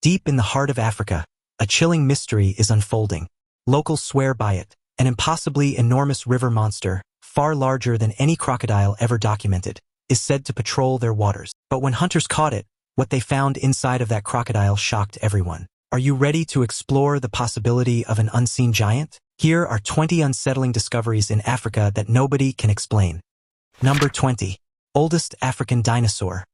Deep in the heart of Africa, a chilling mystery is unfolding. Locals swear by it, an impossibly enormous river monster, far larger than any crocodile ever documented, is said to patrol their waters. But when hunters caught it, what they found inside of that crocodile shocked everyone. Are you ready to explore the possibility of an unseen giant? Here are 20 unsettling discoveries in Africa that nobody can explain. Number 20. Oldest African dinosaur.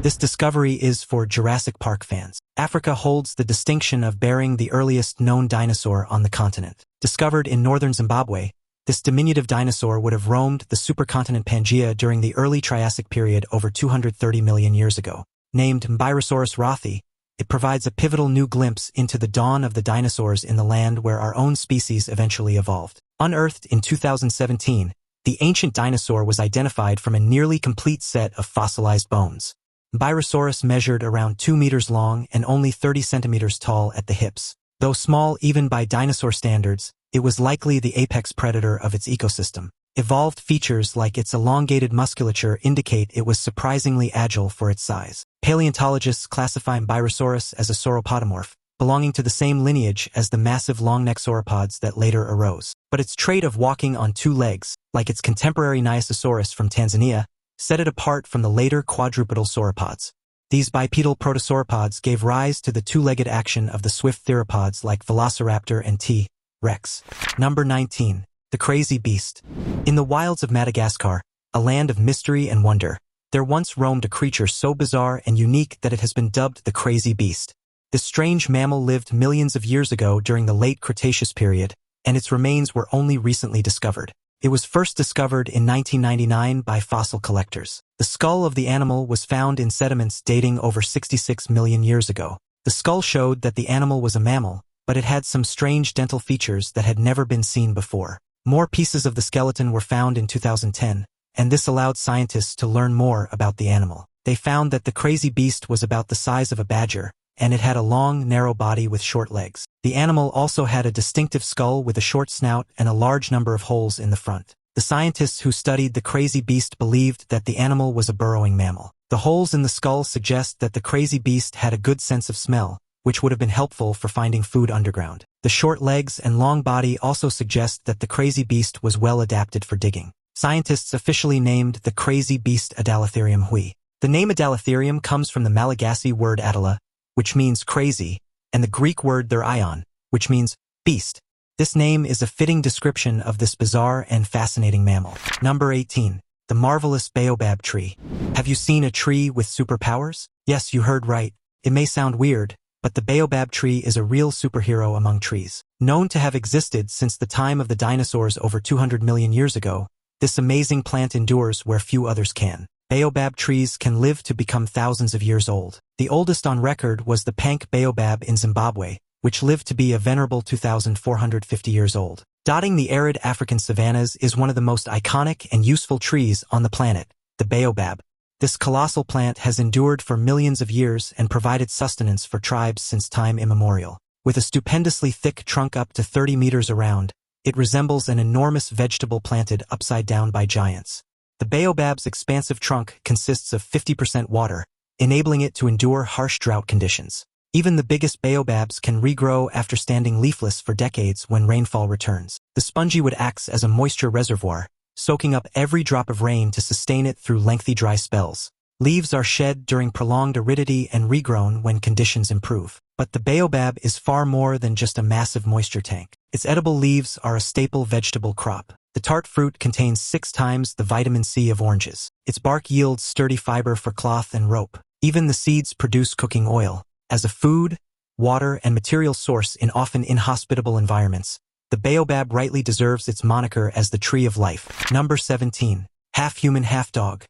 This discovery is for Jurassic Park fans. Africa holds the distinction of bearing the earliest known dinosaur on the continent. Discovered in northern Zimbabwe, this diminutive dinosaur would have roamed the supercontinent Pangaea during the early Triassic period over 230 million years ago. Named Mbaerosaurus rothii, it provides a pivotal new glimpse into the dawn of the dinosaurs in the land where our own species eventually evolved. Unearthed in 2017, the ancient dinosaur was identified from a nearly complete set of fossilized bones. Mbaerosaurus measured around 2 meters long and only 30 centimeters tall at the hips. Though small even by dinosaur standards, it was likely the apex predator of its ecosystem. Evolved features like its elongated musculature indicate it was surprisingly agile for its size. Paleontologists classify Mbaerosaurus as a sauropodomorph, belonging to the same lineage as the massive long-necked sauropods that later arose. But its trait of walking on 2 legs, like its contemporary Nyasasaurus from Tanzania, set it apart from the later quadrupedal sauropods. These bipedal protosauropods gave rise to the 2-legged action of the swift theropods like Velociraptor and T. rex. Number 19. The Crazy Beast. In the wilds of Madagascar, a land of mystery and wonder, there once roamed a creature so bizarre and unique that it has been dubbed the Crazy Beast. This strange mammal lived millions of years ago during the late Cretaceous period, and its remains were only recently discovered. It was first discovered in 1999 by fossil collectors. The skull of the animal was found in sediments dating over 66 million years ago. The skull showed that the animal was a mammal, but it had some strange dental features that had never been seen before. More pieces of the skeleton were found in 2010, and this allowed scientists to learn more about the animal. They found that the Crazy Beast was about the size of a badger, and it had a long, narrow body with short legs. The animal also had a distinctive skull with a short snout and a large number of holes in the front. The scientists who studied the Crazy Beast believed that the animal was a burrowing mammal. The holes in the skull suggest that the Crazy Beast had a good sense of smell, which would have been helpful for finding food underground. The short legs and long body also suggest that the Crazy Beast was well adapted for digging. Scientists officially named the Crazy Beast Adalatherium hui. The name Adalatherium comes from the Malagasy word adala, which means crazy, and the Greek word therion, which means beast. This name is a fitting description of this bizarre and fascinating mammal. Number 18. The marvelous Baobab tree. Have you seen a tree with superpowers? Yes, you heard right. It may sound weird, but the Baobab tree is a real superhero among trees. Known to have existed since the time of the dinosaurs over 200 million years ago, this amazing plant endures where few others can. Baobab trees can live to become thousands of years old. The oldest on record was the Pank Baobab in Zimbabwe, which lived to be a venerable 2,450 years old. Dotting the arid African savannas is one of the most iconic and useful trees on the planet, the Baobab. This colossal plant has endured for millions of years and provided sustenance for tribes since time immemorial. With a stupendously thick trunk up to 30 meters around, it resembles an enormous vegetable planted upside down by giants. The baobab's expansive trunk consists of 50% water, enabling it to endure harsh drought conditions. Even the biggest baobabs can regrow after standing leafless for decades when rainfall returns. The spongy wood acts as a moisture reservoir, soaking up every drop of rain to sustain it through lengthy dry spells. Leaves are shed during prolonged aridity and regrown when conditions improve. But the baobab is far more than just a massive moisture tank. Its edible leaves are a staple vegetable crop. The tart fruit contains 6 times the vitamin C of oranges. Its bark yields sturdy fiber for cloth and rope. Even the seeds produce cooking oil. As a food, water, and material source in often inhospitable environments, the baobab rightly deserves its moniker as the tree of life. Number 17. Half-human, half-dog.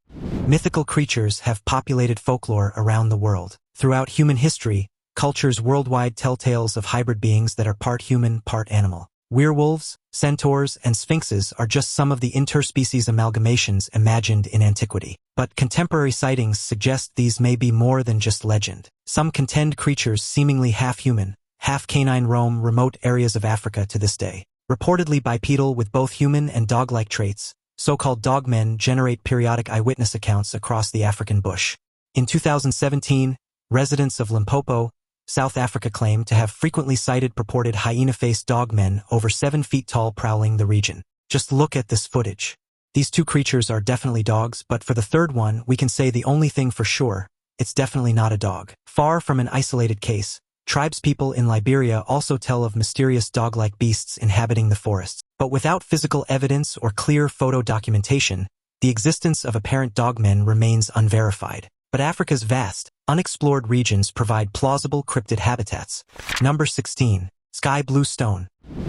Mythical creatures have populated folklore around the world. Throughout human history, cultures worldwide tell tales of hybrid beings that are part human, part animal. Werewolves, centaurs, and sphinxes are just some of the interspecies amalgamations imagined in antiquity. But contemporary sightings suggest these may be more than just legend. Some contend creatures seemingly half-human, half-canine roam remote areas of Africa to this day. Reportedly bipedal with both human and dog-like traits, so-called dogmen generate periodic eyewitness accounts across the African bush. In 2017, residents of Limpopo, South Africa claimed to have frequently sighted purported hyena-faced dogmen over 7 feet tall prowling the region. Just look at this footage. These two creatures are definitely dogs, but for the third one, we can say the only thing for sure, it's definitely not a dog. Far from an isolated case, tribespeople in Liberia also tell of mysterious dog-like beasts inhabiting the forests. But without physical evidence or clear photo documentation, the existence of apparent dogmen remains unverified. But Africa's vast, unexplored regions provide plausible cryptid habitats. Number 16. Sky Blue Stone.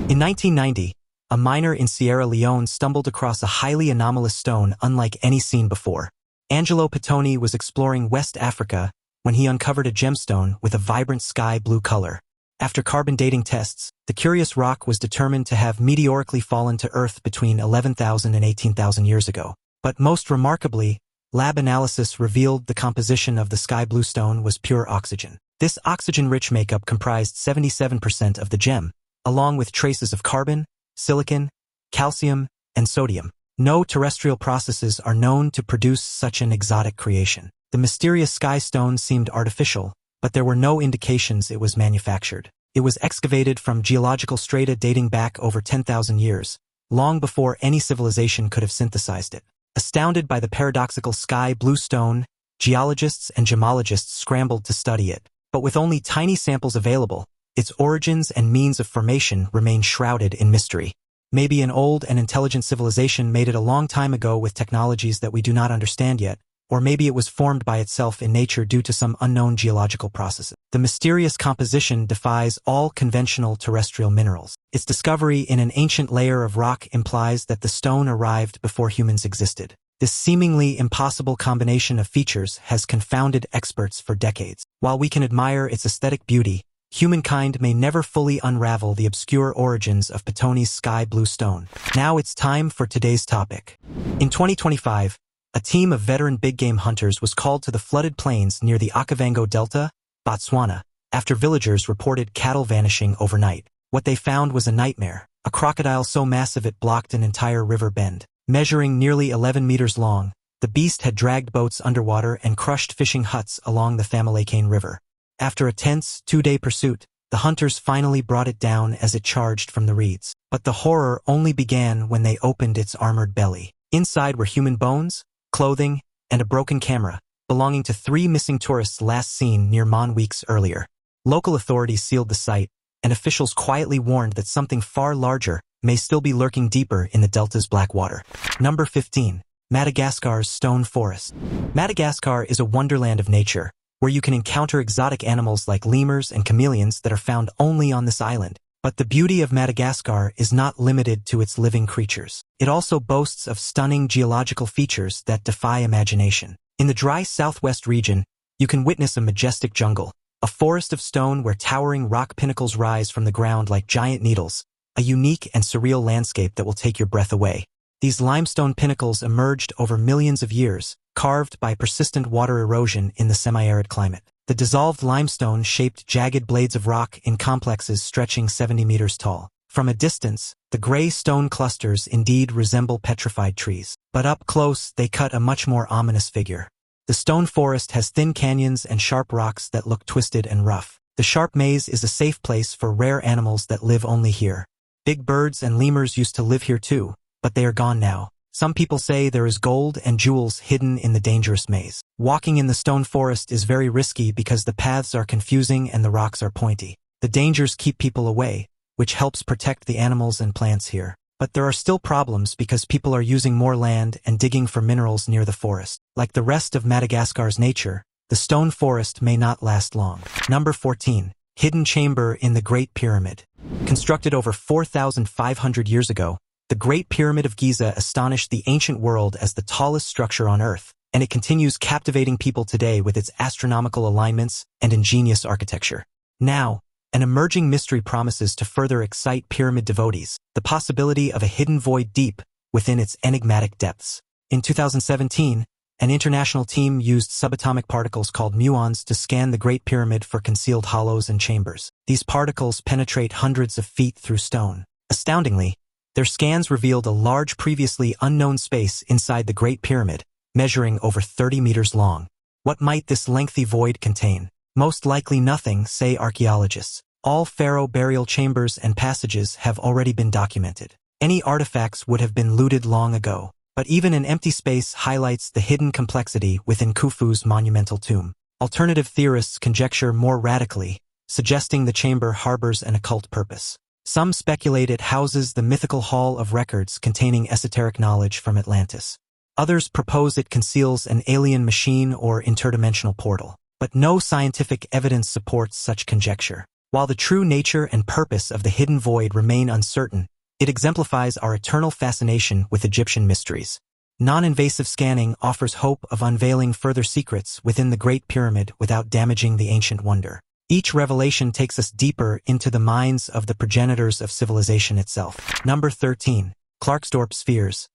In 1990, a miner in Sierra Leone stumbled across a highly anomalous stone unlike any seen before. Angelo Pittoni was exploring West Africa when he uncovered a gemstone with a vibrant sky blue color. After carbon dating tests, the curious rock was determined to have meteorically fallen to Earth between 11,000 and 18,000 years ago. But most remarkably, lab analysis revealed the composition of the sky blue stone was pure oxygen. This oxygen-rich makeup comprised 77% of the gem, along with traces of carbon, silicon, calcium, and sodium. No terrestrial processes are known to produce such an exotic creation. The mysterious sky stone seemed artificial, but there were no indications it was manufactured. It was excavated from geological strata dating back over 10,000 years, long before any civilization could have synthesized it. Astounded by the paradoxical sky blue stone, geologists and gemologists scrambled to study it. But with only tiny samples available, its origins and means of formation remain shrouded in mystery. Maybe an old and intelligent civilization made it a long time ago with technologies that we do not understand yet, or maybe it was formed by itself in nature due to some unknown geological processes. The mysterious composition defies all conventional terrestrial minerals. Its discovery in an ancient layer of rock implies that the stone arrived before humans existed. This seemingly impossible combination of features has confounded experts for decades. While we can admire its aesthetic beauty, humankind may never fully unravel the obscure origins of Pittoni's sky blue stone. Now it's time for today's topic. In 2025, a team of veteran big-game hunters was called to the flooded plains near the Okavango Delta, Botswana, after villagers reported cattle vanishing overnight. What they found was a nightmare, a crocodile so massive it blocked an entire river bend. Measuring nearly 11 meters long, the beast had dragged boats underwater and crushed fishing huts along the Familekane River. After a tense, 2-day pursuit, the hunters finally brought it down as it charged from the reeds. But the horror only began when they opened its armored belly. Inside were human bones, clothing, and a broken camera, belonging to 3 missing tourists last seen near Mon weeks earlier. Local authorities sealed the site, and officials quietly warned that something far larger may still be lurking deeper in the delta's black water. Number 15. Madagascar's Stone Forest. Madagascar is a wonderland of nature, where you can encounter exotic animals like lemurs and chameleons that are found only on this island. But the beauty of Madagascar is not limited to its living creatures. It also boasts of stunning geological features that defy imagination. In the dry southwest region, you can witness a majestic jungle, a forest of stone where towering rock pinnacles rise from the ground like giant needles, a unique and surreal landscape that will take your breath away. These limestone pinnacles emerged over millions of years, carved by persistent water erosion in the semi-arid climate. The dissolved limestone shaped jagged blades of rock in complexes stretching 70 meters tall. From a distance, the gray stone clusters indeed resemble petrified trees. But up close, they cut a much more ominous figure. The stone forest has thin canyons and sharp rocks that look twisted and rough. The sharp maze is a safe place for rare animals that live only here. Big birds and lemurs used to live here too, but they are gone now. Some people say there is gold and jewels hidden in the dangerous maze. Walking in the stone forest is very risky because the paths are confusing and the rocks are pointy. The dangers keep people away, which helps protect the animals and plants here. But there are still problems because people are using more land and digging for minerals near the forest. Like the rest of Madagascar's nature, the stone forest may not last long. Number 14. Hidden Chamber in the Great Pyramid. Constructed over 4,500 years ago, the Great Pyramid of Giza astonished the ancient world as the tallest structure on Earth, and it continues captivating people today with its astronomical alignments and ingenious architecture. Now, an emerging mystery promises to further excite pyramid devotees, the possibility of a hidden void deep within its enigmatic depths. In 2017, an international team used subatomic particles called muons to scan the Great Pyramid for concealed hollows and chambers. These particles penetrate hundreds of feet through stone. Astoundingly, their scans revealed a large previously unknown space inside the Great Pyramid, measuring over 30 meters long. What might this lengthy void contain? Most likely nothing, say archaeologists. All pharaoh burial chambers and passages have already been documented. Any artifacts would have been looted long ago, but even an empty space highlights the hidden complexity within Khufu's monumental tomb. Alternative theorists conjecture more radically, suggesting the chamber harbors an occult purpose. Some speculate it houses the mythical hall of records containing esoteric knowledge from Atlantis. Others propose it conceals an alien machine or interdimensional portal, but no scientific evidence supports such conjecture. While the true nature and purpose of the hidden void remain uncertain, it exemplifies our eternal fascination with Egyptian mysteries. Non-invasive scanning offers hope of unveiling further secrets within the Great Pyramid without damaging the ancient wonder. Each revelation takes us deeper into the minds of the progenitors of civilization itself. Number 13. Klerksdorp spheres.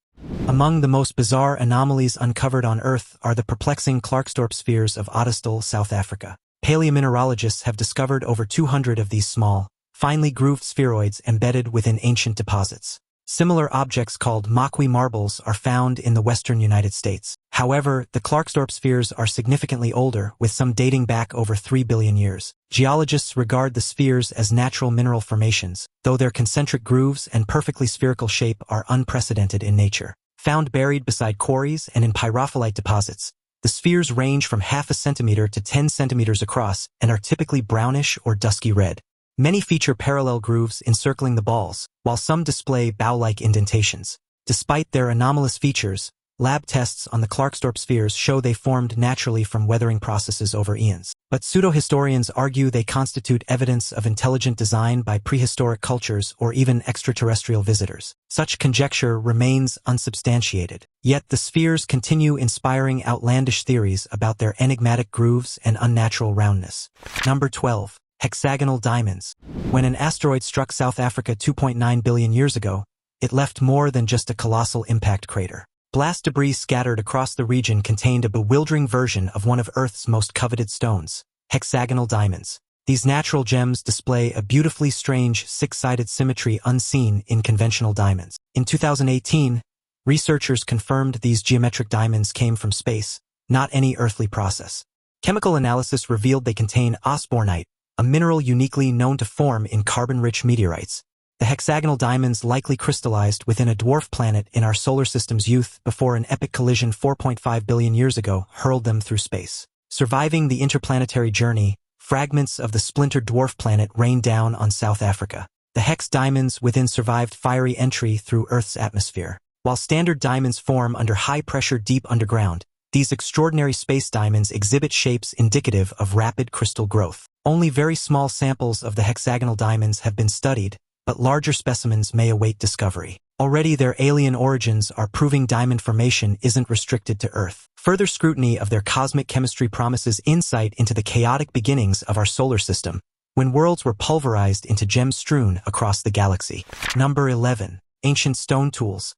Among the most bizarre anomalies uncovered on Earth are the perplexing Klerksdorp spheres of Ottosdal, South Africa. Paleomineralogists have discovered over 200 of these small, finely grooved spheroids embedded within ancient deposits. Similar objects called Makwi marbles are found in the western United States. However, the Klerksdorp spheres are significantly older, with some dating back over 3 billion years. Geologists regard the spheres as natural mineral formations, though their concentric grooves and perfectly spherical shape are unprecedented in nature. Found buried beside quarries and in pyrophyllite deposits, the spheres range from half a centimeter to 10 centimeters across and are typically brownish or dusky red. Many feature parallel grooves encircling the balls, while some display bow-like indentations. Despite their anomalous features, lab tests on the Klerksdorp spheres show they formed naturally from weathering processes over eons. But pseudo-historians argue they constitute evidence of intelligent design by prehistoric cultures or even extraterrestrial visitors. Such conjecture remains unsubstantiated. Yet the spheres continue inspiring outlandish theories about their enigmatic grooves and unnatural roundness. Number 12. Hexagonal diamonds. When an asteroid struck South Africa 2.9 billion years ago, it left more than just a colossal impact crater. Blast debris scattered across the region contained a bewildering version of one of Earth's most coveted stones, hexagonal diamonds. These natural gems display a beautifully strange six-sided symmetry unseen in conventional diamonds. In 2018, researchers confirmed these geometric diamonds came from space, not any earthly process. Chemical analysis revealed they contain osbornite, a mineral uniquely known to form in carbon-rich meteorites. The hexagonal diamonds likely crystallized within a dwarf planet in our solar system's youth before an epic collision 4.5 billion years ago hurled them through space. Surviving the interplanetary journey, fragments of the splintered dwarf planet rained down on South Africa. The hex diamonds within survived fiery entry through Earth's atmosphere. While standard diamonds form under high pressure deep underground, these extraordinary space diamonds exhibit shapes indicative of rapid crystal growth. Only very small samples of the hexagonal diamonds have been studied, but larger specimens may await discovery. Already their alien origins are proving diamond formation isn't restricted to Earth. Further scrutiny of their cosmic chemistry promises insight into the chaotic beginnings of our solar system, when worlds were pulverized into gems strewn across the galaxy. Number 11. Ancient stone tools.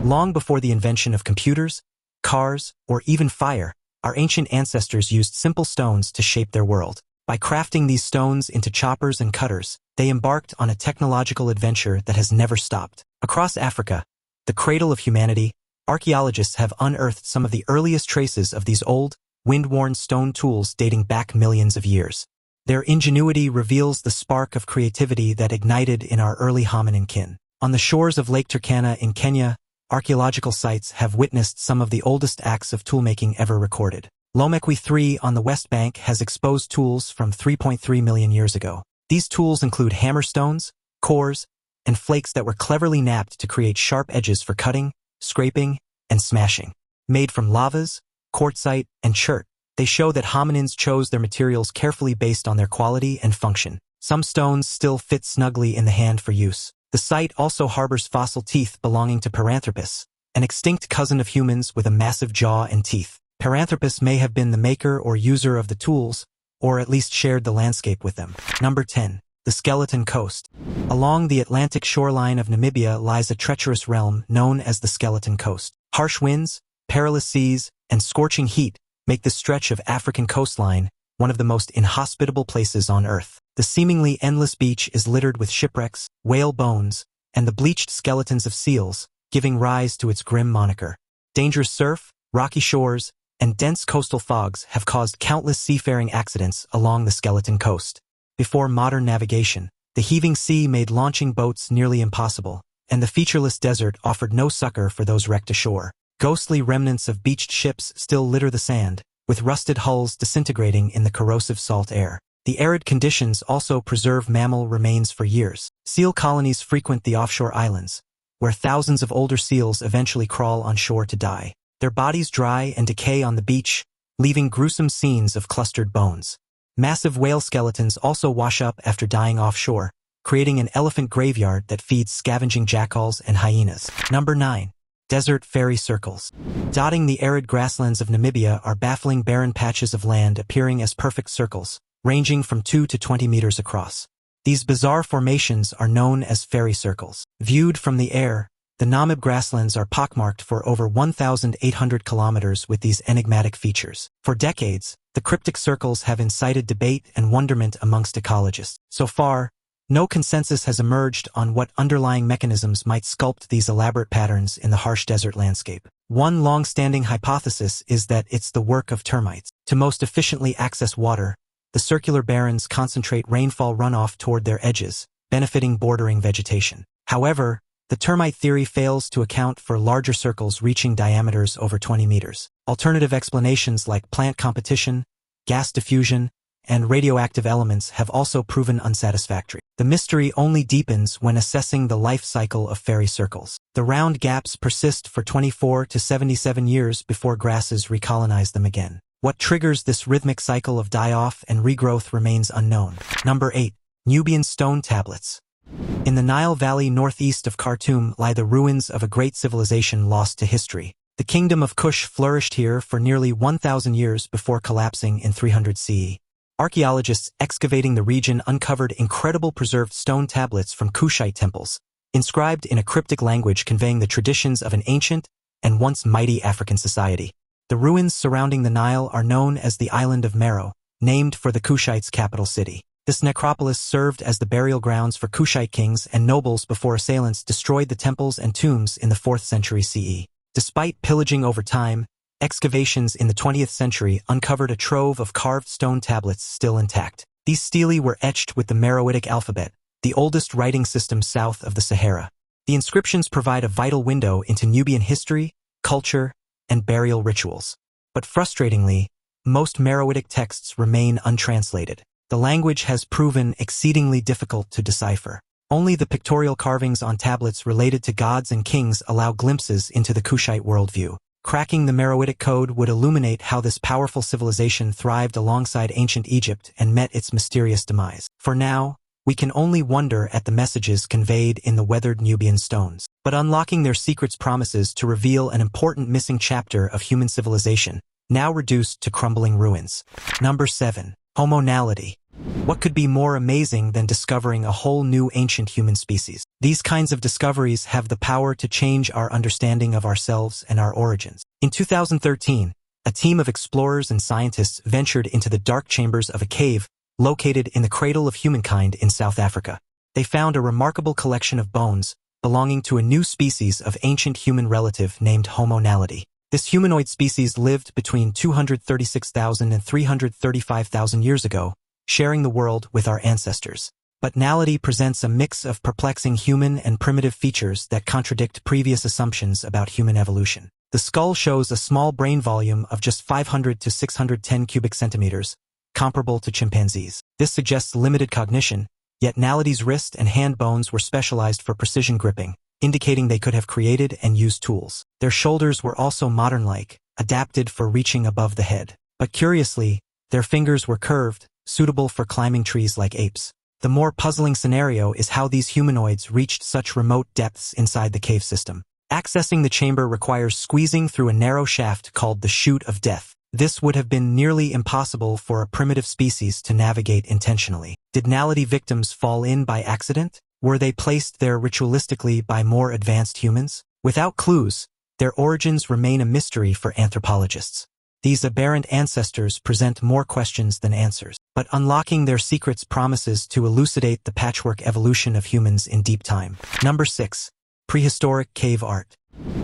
Long before the invention of computers, cars, or even fire, our ancient ancestors used simple stones to shape their world. By crafting these stones into choppers and cutters, they embarked on a technological adventure that has never stopped. Across Africa, the cradle of humanity, archaeologists have unearthed some of the earliest traces of these old, wind-worn stone tools dating back millions of years. Their ingenuity reveals the spark of creativity that ignited in our early hominin kin. On the shores of Lake Turkana in Kenya, archaeological sites have witnessed some of the oldest acts of toolmaking ever recorded. Lomekwi 3 on the West Bank has exposed tools from 3.3 million years ago. These tools include hammerstones, cores, and flakes that were cleverly knapped to create sharp edges for cutting, scraping, and smashing. Made from lavas, quartzite, and chert, they show that hominins chose their materials carefully based on their quality and function. Some stones still fit snugly in the hand for use. The site also harbors fossil teeth belonging to Paranthropus, an extinct cousin of humans with a massive jaw and teeth. Paranthropus may have been the maker or user of the tools, or at least shared the landscape with them. Number 10. The Skeleton Coast. Along the Atlantic shoreline of Namibia lies a treacherous realm known as the Skeleton Coast. Harsh winds, perilous seas, and scorching heat make this stretch of African coastline one of the most inhospitable places on Earth. The seemingly endless beach is littered with shipwrecks, whale bones, and the bleached skeletons of seals, giving rise to its grim moniker. Dangerous surf, rocky shores, and dense coastal fogs have caused countless seafaring accidents along the skeleton coast. Before modern navigation, the heaving sea made launching boats nearly impossible, and the featureless desert offered no succor for those wrecked ashore. Ghostly remnants of beached ships still litter the sand, with rusted hulls disintegrating in the corrosive salt air. The arid conditions also preserve mammal remains for years. Seal colonies frequent the offshore islands, where thousands of older seals eventually crawl on shore to die. Their bodies dry and decay on the beach, leaving gruesome scenes of clustered bones. Massive whale skeletons also wash up after dying offshore, creating an elephant graveyard that feeds scavenging jackals and hyenas. Number 9. Desert fairy circles. Dotting the arid grasslands of Namibia are baffling barren patches of land appearing as perfect circles, ranging from 2 to 20 meters across. These bizarre formations are known as fairy circles. Viewed from the air, the Namib grasslands are pockmarked for over 1,800 kilometers with these enigmatic features. For decades, the cryptic circles have incited debate and wonderment amongst ecologists. So far, no consensus has emerged on what underlying mechanisms might sculpt these elaborate patterns in the harsh desert landscape. One long-standing hypothesis is that it's the work of termites. To most efficiently access water, the circular barrens concentrate rainfall runoff toward their edges, benefiting bordering vegetation. However, the termite theory fails to account for larger circles reaching diameters over 20 meters. Alternative explanations like plant competition, gas diffusion, and radioactive elements have also proven unsatisfactory. The mystery only deepens when assessing the life cycle of fairy circles. The round gaps persist for 24 to 77 years before grasses recolonize them again. What triggers this rhythmic cycle of die-off and regrowth remains unknown. Number 8. Nubian stone tablets. In the Nile Valley northeast of Khartoum lie the ruins of a great civilization lost to history. The kingdom of Kush flourished here for nearly 1,000 years before collapsing in 300 CE. Archaeologists excavating the region uncovered incredible preserved stone tablets from Kushite temples, inscribed in a cryptic language conveying the traditions of an ancient and once mighty African society. The ruins surrounding the Nile are known as the Island of Meroe, named for the Kushites' capital city. This necropolis served as the burial grounds for Kushite kings and nobles before assailants destroyed the temples and tombs in the 4th century CE. Despite pillaging over time, excavations in the 20th century uncovered a trove of carved stone tablets still intact. These stelae were etched with the Meroitic alphabet, the oldest writing system south of the Sahara. The inscriptions provide a vital window into Nubian history, culture, and burial rituals. But frustratingly, most Meroitic texts remain untranslated. The language has proven exceedingly difficult to decipher. Only the pictorial carvings on tablets related to gods and kings allow glimpses into the Kushite worldview. Cracking the Meroitic code would illuminate how this powerful civilization thrived alongside ancient Egypt and met its mysterious demise. For now, we can only wonder at the messages conveyed in the weathered Nubian stones. But unlocking their secrets promises to reveal an important missing chapter of human civilization, now reduced to crumbling ruins. Number 7. Homo naledi. What could be more amazing than discovering a whole new ancient human species? These kinds of discoveries have the power to change our understanding of ourselves and our origins. In 2013, a team of explorers and scientists ventured into the dark chambers of a cave located in the cradle of humankind in South Africa. They found a remarkable collection of bones belonging to a new species of ancient human relative named Homo naledi. This humanoid species lived between 236,000 and 335,000 years ago, sharing the world with our ancestors. But naledi presents a mix of perplexing human and primitive features that contradict previous assumptions about human evolution. The skull shows a small brain volume of just 500 to 610 cubic centimeters, comparable to chimpanzees. This suggests limited cognition, yet naledi's wrist and hand bones were specialized for precision gripping, indicating they could have created and used tools. Their shoulders were also modern-like, adapted for reaching above the head. But curiously, their fingers were curved, suitable for climbing trees like apes. The more puzzling scenario is how these humanoids reached such remote depths inside the cave system. Accessing the chamber requires squeezing through a narrow shaft called the Chute of Death. This would have been nearly impossible for a primitive species to navigate intentionally. Did naledi victims fall in by accident? Were they placed there ritualistically by more advanced humans? Without clues, their origins remain a mystery for anthropologists. These aberrant ancestors present more questions than answers, but unlocking their secrets promises to elucidate the patchwork evolution of humans in deep time. Number 6. Prehistoric cave art.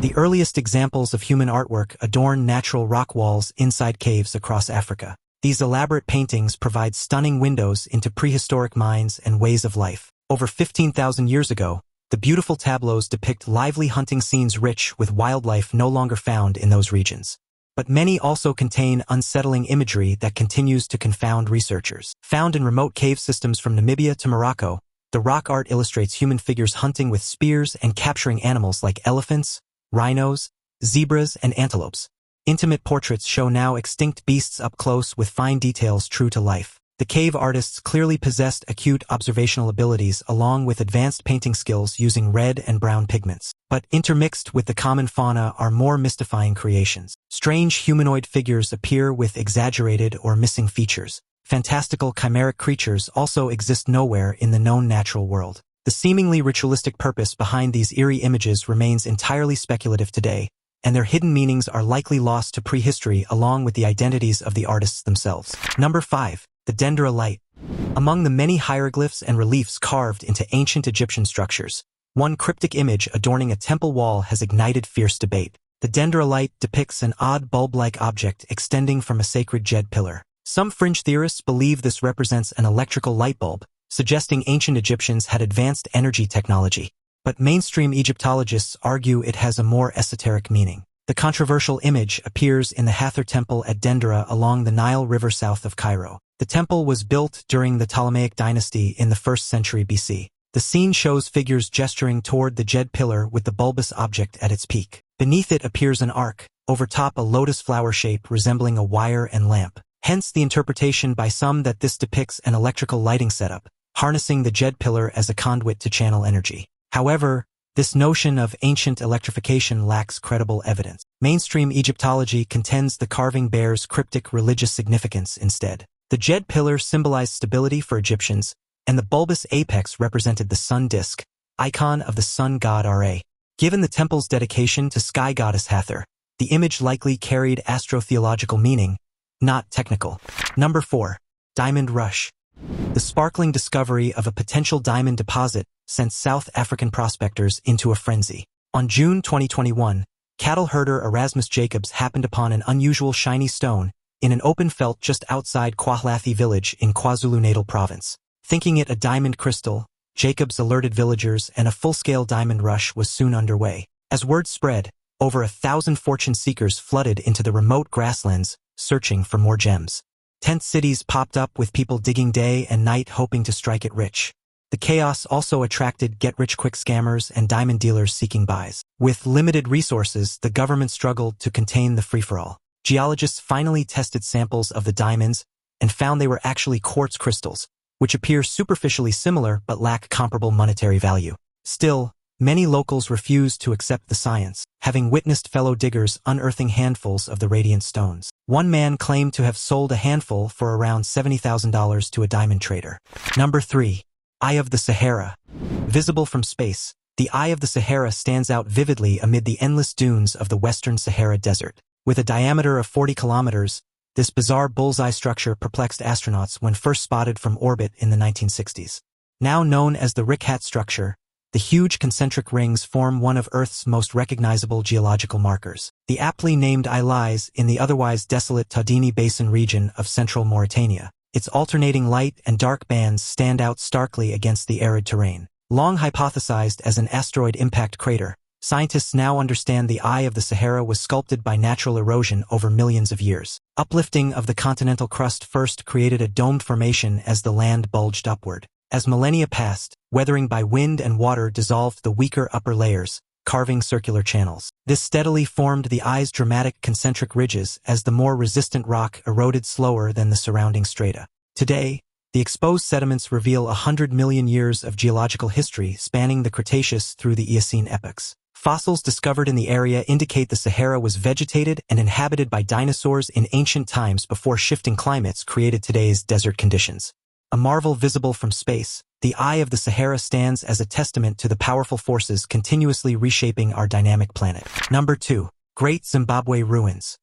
The earliest examples of human artwork adorn natural rock walls inside caves across Africa. These elaborate paintings provide stunning windows into prehistoric minds and ways of life. Over 15,000 years ago, the beautiful tableaus depict lively hunting scenes rich with wildlife no longer found in those regions. But many also contain unsettling imagery that continues to confound researchers. Found in remote cave systems from Namibia to Morocco, the rock art illustrates human figures hunting with spears and capturing animals like elephants, rhinos, zebras, and antelopes. Intimate portraits show now extinct beasts up close with fine details true to life. The cave artists clearly possessed acute observational abilities along with advanced painting skills using red and brown pigments. But intermixed with the common fauna are more mystifying creations. Strange humanoid figures appear with exaggerated or missing features. Fantastical chimeric creatures also exist nowhere in the known natural world. The seemingly ritualistic purpose behind these eerie images remains entirely speculative today, and their hidden meanings are likely lost to prehistory along with the identities of the artists themselves. Number 5. The Denderite. Among the many hieroglyphs and reliefs carved into ancient Egyptian structures, one cryptic image adorning a temple wall has ignited fierce debate. The Denderite depicts an odd bulb-like object extending from a sacred jed pillar. Some fringe theorists believe this represents an electrical light bulb, suggesting ancient Egyptians had advanced energy technology. But mainstream Egyptologists argue it has a more esoteric meaning. The controversial image appears in the Hathor Temple at Dendera along the Nile River south of Cairo. The temple was built during the Ptolemaic dynasty in the 1st century BC. The scene shows figures gesturing toward the jed pillar with the bulbous object at its peak. Beneath it appears an arc, overtop a lotus flower shape resembling a wire and lamp. Hence the interpretation by some that this depicts an electrical lighting setup, harnessing the jed pillar as a conduit to channel energy. However, this notion of ancient electrification lacks credible evidence. Mainstream Egyptology contends the carving bears cryptic religious significance instead. The jed pillar symbolized stability for Egyptians, and the bulbous apex represented the sun disk, icon of the sun god Ra. Given the temple's dedication to sky goddess Hathor, the image likely carried astrotheological meaning, not technical. Number 4. Diamond Rush. The sparkling discovery of a potential diamond deposit sent South African prospectors into a frenzy. On June 2021, cattle herder Erasmus Jacobs happened upon an unusual shiny stone in an open felt just outside Kwahlathi village in KwaZulu-Natal province. Thinking it a diamond crystal, Jacobs alerted villagers and a full-scale diamond rush was soon underway. As word spread, over 1,000 fortune seekers flooded into the remote grasslands, searching for more gems. Tent cities popped up with people digging day and night hoping to strike it rich. The chaos also attracted get-rich-quick scammers and diamond dealers seeking buys. With limited resources, the government struggled to contain the free-for-all. Geologists finally tested samples of the diamonds and found they were actually quartz crystals, which appear superficially similar but lack comparable monetary value. Still, many locals refused to accept the science, having witnessed fellow diggers unearthing handfuls of the radiant stones. One man claimed to have sold a handful for around $70,000 to a diamond trader. Number 3. Eye of the Sahara. Visible from space, the Eye of the Sahara stands out vividly amid the endless dunes of the Western Sahara Desert. With a diameter of 40 kilometers, this bizarre bullseye structure perplexed astronauts when first spotted from orbit in the 1960s. Now known as the Rickhat structure, the huge concentric rings form one of Earth's most recognizable geological markers. The aptly named eye lies in the otherwise desolate Tadini Basin region of central Mauritania. Its alternating light and dark bands stand out starkly against the arid terrain. Long hypothesized as an asteroid impact crater, scientists now understand the Eye of the Sahara was sculpted by natural erosion over millions of years. Uplifting of the continental crust first created a domed formation as the land bulged upward. As millennia passed, weathering by wind and water dissolved the weaker upper layers, carving circular channels. This steadily formed the eye's dramatic concentric ridges as the more resistant rock eroded slower than the surrounding strata. Today, the exposed sediments reveal 100 million years of geological history spanning the Cretaceous through the Eocene epochs. Fossils discovered in the area indicate the Sahara was vegetated and inhabited by dinosaurs in ancient times before shifting climates created today's desert conditions. A marvel visible from space, the Eye of the Sahara stands as a testament to the powerful forces continuously reshaping our dynamic planet. Number 2. Great Zimbabwe Ruins.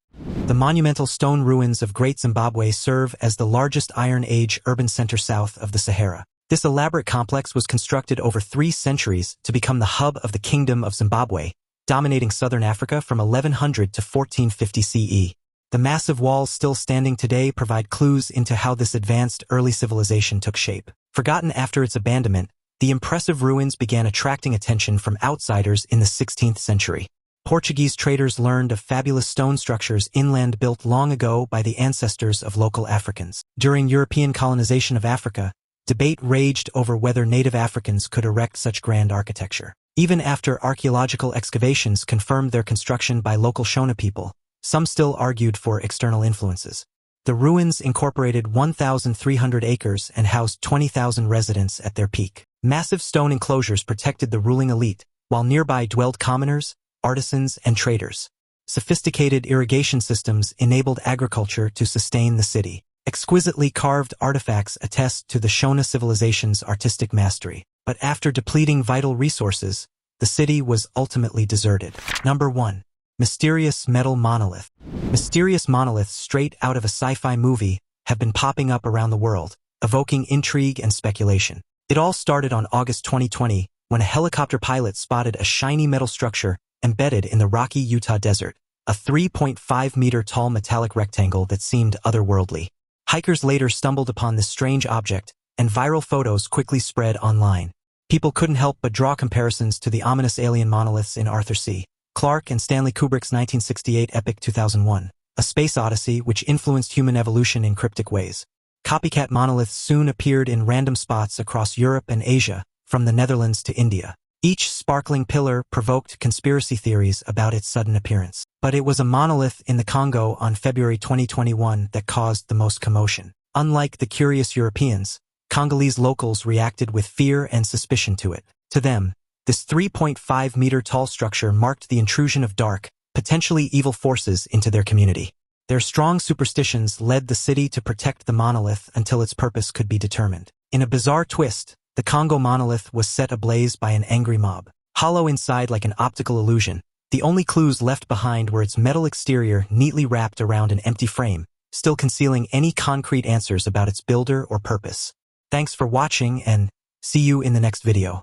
The monumental stone ruins of Great Zimbabwe serve as the largest Iron Age urban center south of the Sahara. This elaborate complex was constructed over 3 centuries to become the hub of the Kingdom of Zimbabwe, dominating southern Africa from 1100 to 1450 CE. The massive walls still standing today provide clues into how this advanced early civilization took shape. Forgotten after its abandonment, the impressive ruins began attracting attention from outsiders in the 16th century. Portuguese traders learned of fabulous stone structures inland built long ago by the ancestors of local Africans. During European colonization of Africa, debate raged over whether native Africans could erect such grand architecture. Even after archaeological excavations confirmed their construction by local Shona people, some still argued for external influences. The ruins incorporated 1,300 acres and housed 20,000 residents at their peak. Massive stone enclosures protected the ruling elite, while nearby dwelled commoners, artisans, and traders. Sophisticated irrigation systems enabled agriculture to sustain the city. Exquisitely carved artifacts attest to the Shona civilization's artistic mastery. But after depleting vital resources, the city was ultimately deserted. Number 1. Mysterious metal monolith. Mysterious monoliths straight out of a sci-fi movie have been popping up around the world, evoking intrigue and speculation. It all started on August 2020, when a helicopter pilot spotted a shiny metal structure embedded in the rocky Utah desert, a 3.5-meter tall metallic rectangle that seemed otherworldly. Hikers later stumbled upon this strange object, and viral photos quickly spread online. People couldn't help but draw comparisons to the ominous alien monoliths in Arthur C. Clarke and Stanley Kubrick's 1968 epic 2001, A Space Odyssey, which influenced human evolution in cryptic ways. Copycat monoliths soon appeared in random spots across Europe and Asia, from the Netherlands to India. Each sparkling pillar provoked conspiracy theories about its sudden appearance. But it was a monolith in the Congo on February 2021 that caused the most commotion. Unlike the curious Europeans, Congolese locals reacted with fear and suspicion to it. To them, this 3.5-meter tall structure marked the intrusion of dark, potentially evil forces into their community. Their strong superstitions led the city to protect the monolith until its purpose could be determined. In a bizarre twist, the Congo monolith was set ablaze by an angry mob. Hollow inside like an optical illusion, the only clues left behind were its metal exterior neatly wrapped around an empty frame, still concealing any concrete answers about its builder or purpose. Thanks for watching, and see you in the next video.